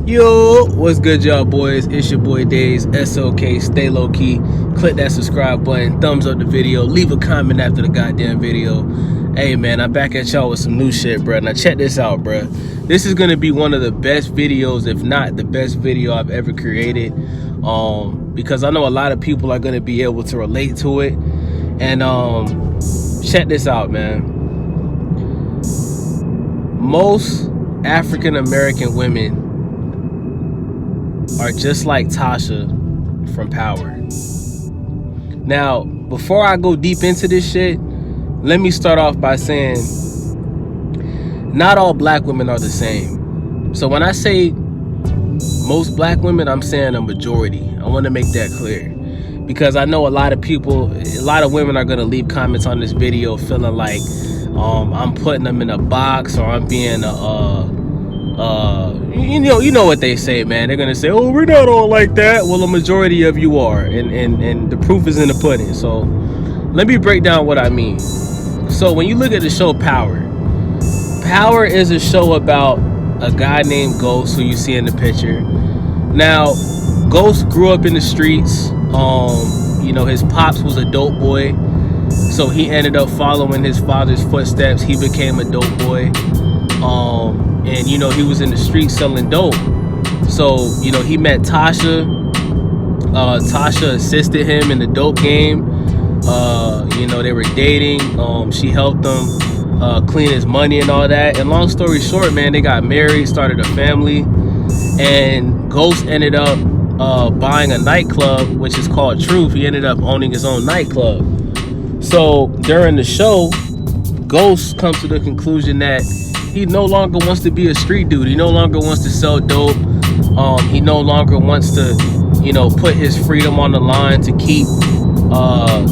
Yo, what's good, y'all boys? It's your boy Days, SOK, stay low key. Click that subscribe button, thumbs up the video, leave a comment after the goddamn video. Hey man, I'm back at y'all with some new shit, bruh. Now check this out, bruh. This is gonna be one of the best videos, if not the best video I've ever created. Because I know a lot of people are gonna be able to relate to it. And check this out, man. Most African American women are just like Tasha from Power. Now, before I go deep into this shit, let me start off by saying not all black women are the same. So when I say most black women, I'm saying a majority. I want to make that clear, because I know a lot of women are going to leave comments on this video feeling like I'm putting them in a box, or I'm being you know what they say, man. They're gonna say, oh, we're not all like that. Well, a majority of you are, and the proof is in the pudding. So let me break down what I mean. So when you look at the show Power is a show about a guy named Ghost, who you see in the picture. Now, Ghost grew up in the streets. You know, his pops was a dope boy, so he ended up following his father's footsteps. He became a dope boy. And you know, he was in the street selling dope. So, you know, he met Tasha. Tasha assisted him in the dope game. You know, they were dating. She helped him clean his money and all that. And long story short, man, they got married, started a family. And Ghost ended up buying a nightclub, which is called Truth. He ended up owning his own nightclub. So during the show, Ghost comes to the conclusion that he no longer wants to be a street dude. He no longer wants to sell dope. He no longer wants to, you know, put his freedom on the line to keep,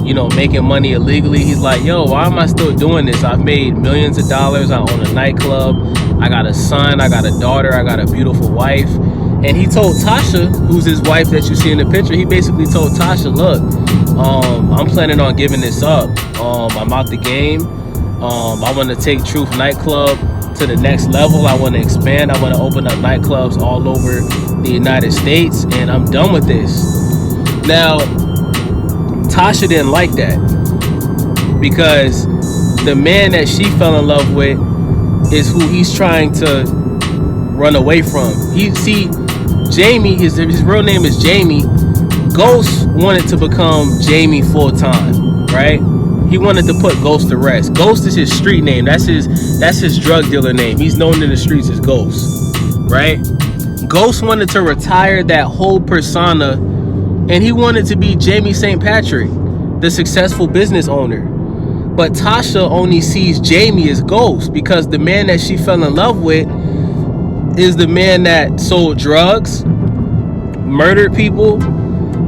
you know, making money illegally. He's like, yo, why am I still doing this? I've made millions of dollars. I own a nightclub. I got a son. I got a daughter. I got a beautiful wife. And he told Tasha, who's his wife that you see in the picture, he basically told Tasha, look, I'm planning on giving this up. I'm out the game. I want to take Truth Nightclub to the next level. I want to expand. I want to open up nightclubs all over the United States, and I'm done with this. Now, Tasha didn't like that, because the man that she fell in love with is who he's trying to run away from. Jamie, his real name is Jamie. Ghost wanted to become Jamie full time, right? He wanted to put Ghost to rest. Ghost is his street name. That's his drug dealer name. He's known in the streets as Ghost, right? Ghost wanted to retire that whole persona, and he wanted to be Jamie St. Patrick, the successful business owner. But Tasha only sees Jamie as Ghost, because the man that she fell in love with is the man that sold drugs, murdered people,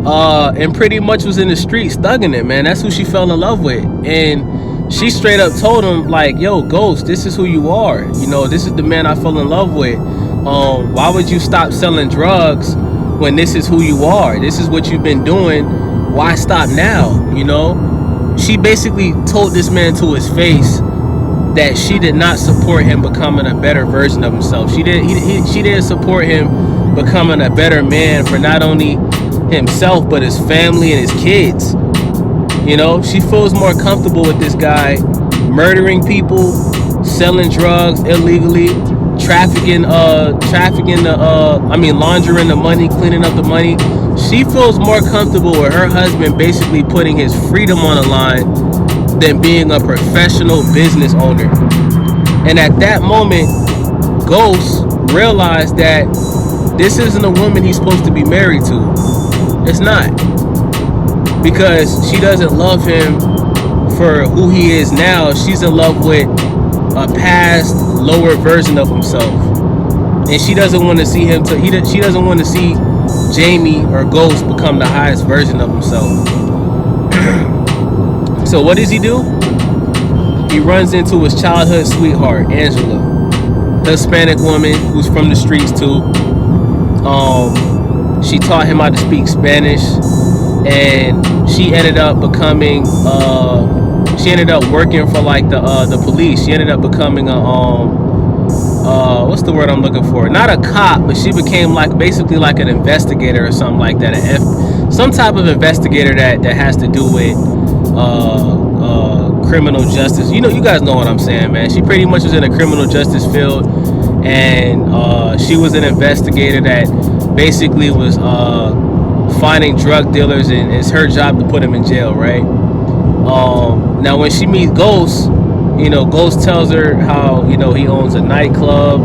and pretty much was in the streets thugging it, man. That's who she fell in love with. And she straight up told him, like, yo, Ghost, this is who you are. You know, this is the man I fell in love with. Why would you stop selling drugs when this is who you are? This is what you've been doing. Why stop now? You know, she basically told this man to his face that she did not support him becoming a better version of himself. She didn't support him becoming a better man for not only himself but his family and his kids. You know, she feels more comfortable with this guy murdering people, selling drugs illegally, laundering the money, cleaning up the money. She feels more comfortable with her husband basically putting his freedom on the line than being a professional business owner. And at that moment, Ghost realized that this isn't a woman he's supposed to be married to. It's not. Because she doesn't love him for who he is now. She's in love with a past, lower version of himself. And she doesn't want to see she doesn't want to see Jamie or Ghost become the highest version of himself. So what does he do? He runs into his childhood sweetheart, Angela, Hispanic woman who's from the streets too. She taught him how to speak Spanish, and she ended up becoming she ended up working for like the police. She ended up becoming a what's the word I'm looking for? Not a cop, but she became like basically like an investigator or something like that. Some type of investigator that has to do with criminal justice. You guys know what I'm saying, man. She pretty much was in the criminal justice field, and she was an investigator that basically was finding drug dealers, and it's her job to put them in jail, right? Now when she meets Ghost, Ghost tells her how, he owns a nightclub.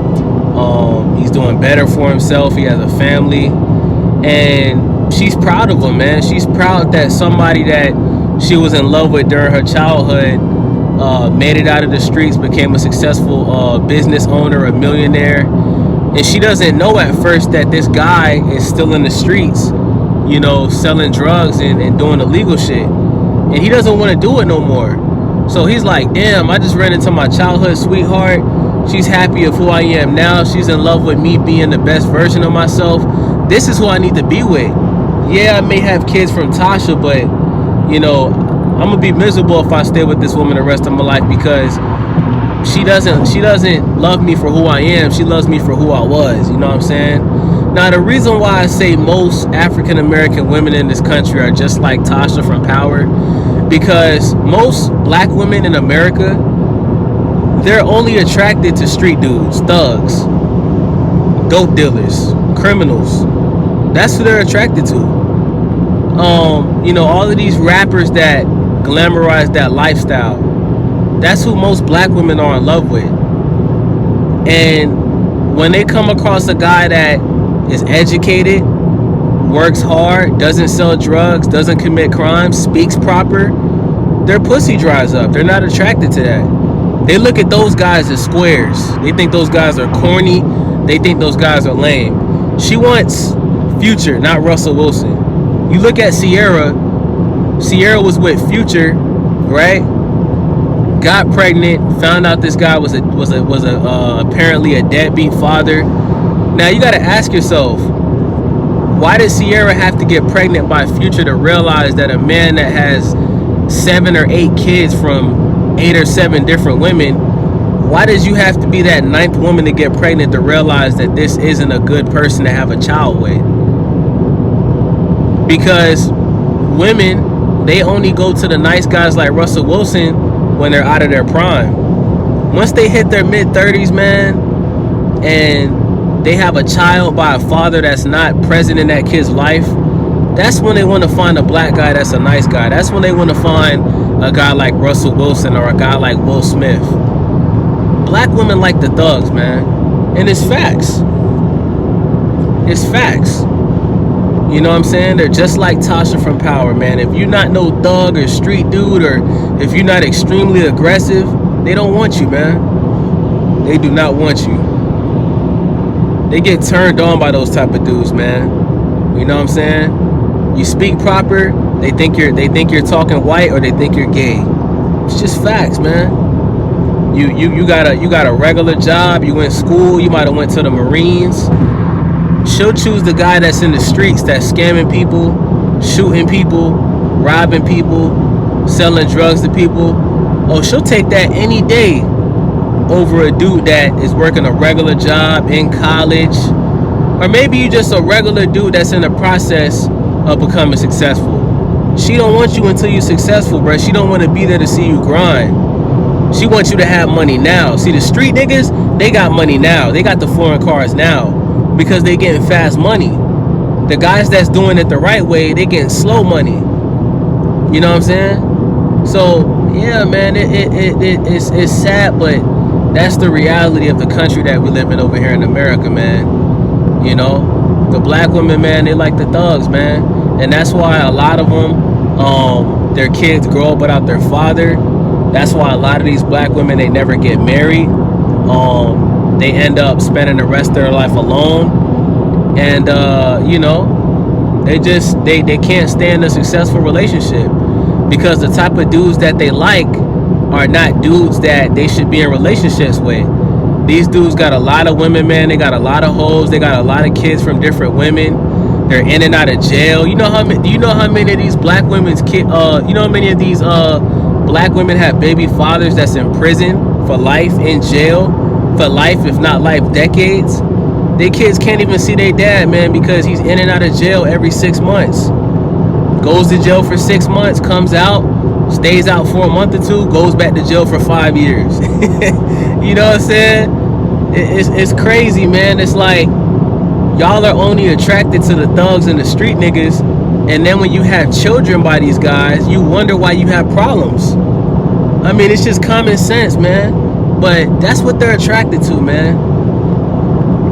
He's doing better for himself. He has a family. And she's proud of him, man. She's proud that somebody that she was in love with during her childhood made it out of the streets, became a successful business owner, a millionaire. And she doesn't know at first that this guy is still in the streets, selling drugs and doing illegal shit. And he doesn't want to do it no more. So he's like, damn, I just ran into my childhood sweetheart. She's happy of who I am now. She's in love with me being the best version of myself. This is who I need to be with. Yeah, I may have kids from Tasha, but, I'm going to be miserable if I stay with this woman the rest of my life, because she doesn't love me for who I am. She loves me for who I was. You know what I'm saying? Now, the reason why I say most African American women in this country are just like Tasha from Power, because most black women in America, they're only attracted to street dudes, thugs, dope dealers, criminals. That's who they're attracted to. All of these rappers that glamorize that lifestyle, that's who most black women are in love with. And when they come across a guy that is educated, works hard, doesn't sell drugs, doesn't commit crimes, speaks proper, their pussy dries up. They're not attracted to that. They look at those guys as squares. They think those guys are corny. They think those guys are lame. She wants Future, not Russell Wilson. You look at Sierra. Sierra was with Future, right? Got pregnant. Found out this guy was apparently a deadbeat father. Now you got to ask yourself, why did Sierra have to get pregnant by Future to realize that a man that has 7 or 8 kids from 8 or 7 different women, why did you have to be that 9th woman to get pregnant to realize that this isn't a good person to have a child with? Because women, they only go to the nice guys like Russell Wilson when they're out of their prime. Once they hit their mid-30s, man, and they have a child by a father that's not present in that kid's life, that's when they want to find a black guy that's a nice guy. That's when they want to find a guy like Russell Wilson or a guy like Will Smith. Black women like the thugs, man. And it's facts. It's facts. You know what I'm saying? They're just like Tasha from Power, man. If you're not no thug or street dude, or if you're not extremely aggressive, they don't want you, man. They do not want you. They get turned on by those type of dudes, man. You know what I'm saying? You speak proper, they think you're talking white, or they think you're gay. It's just facts, man. You got a regular job, you went to school, you might have went to the Marines. She'll choose the guy that's in the streets, that's scamming people, shooting people, robbing people, selling drugs to people. Oh, she'll take that any day over a dude that is working a regular job in college. Or maybe you just a regular dude that's in the process of becoming successful. She don't want you until you're successful, bro. She don't want to be there to see you grind. She wants you to have money now. See, the street niggas, they got money now. They got the foreign cars now because they getting fast money. The guys that's doing it the right way, they getting slow money. You know what I'm saying? So, yeah, man, it's sad, but that's the reality of the country that we live in over here in America, man. You know, the black women, man, they like the thugs, man. And that's why a lot of them, their kids grow up without their father. That's why a lot of these black women, they never get married. They end up spending the rest of their life alone. And, you know, they can't stay in a successful relationship because the type of dudes that they like are not dudes that they should be in relationships with. These dudes got a lot of women, man. They got a lot of hoes. They got a lot of kids from different women. They're in and out of jail. You know how many? Do you know how many of these black women's kids? You know how many of these black women have baby fathers that's in prison for life in jail for life, if not life, decades. Their kids can't even see their dad, man, because he's in and out of jail every 6 months. Goes to jail for 6 months, comes out, stays out for a month or two, goes back to jail for 5 years. You know what I'm saying? It's crazy, man. It's like y'all are only attracted to the thugs and the street niggas, and then when you have children by these guys, you wonder why you have problems. I mean, it's just common sense, man. But that's what they're attracted to, man.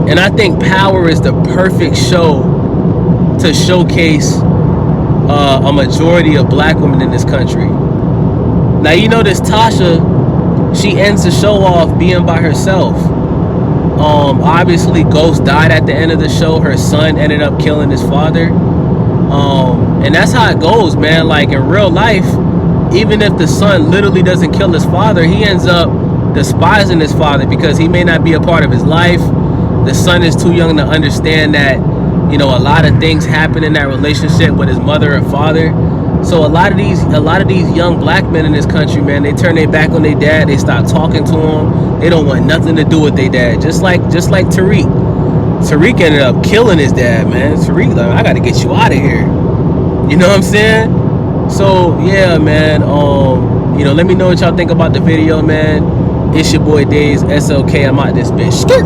And I think Power is the perfect show to showcase a majority of black women in this country. Now, you know this Tasha, she ends the show off being by herself. Obviously Ghost died at the end of the show. Her son ended up killing his father. And that's how it goes, man. Like in real life, even if the son literally doesn't kill his father, he ends up despising his father because he may not be a part of his life. The son is too young to understand that, you know, a lot of things happen in that relationship with his mother and father. So a lot of these young black men in this country, man, they turn their back on their dad. They stop talking to him. They don't want nothing to do with their dad. Just like Tariq. Tariq ended up killing his dad, man. Tariq, like, I got to get you out of here. You know what I'm saying? So yeah, man. You know, let me know what y'all think about the video, man. It's your boy Days SLK. I'm out this bitch. Skirt.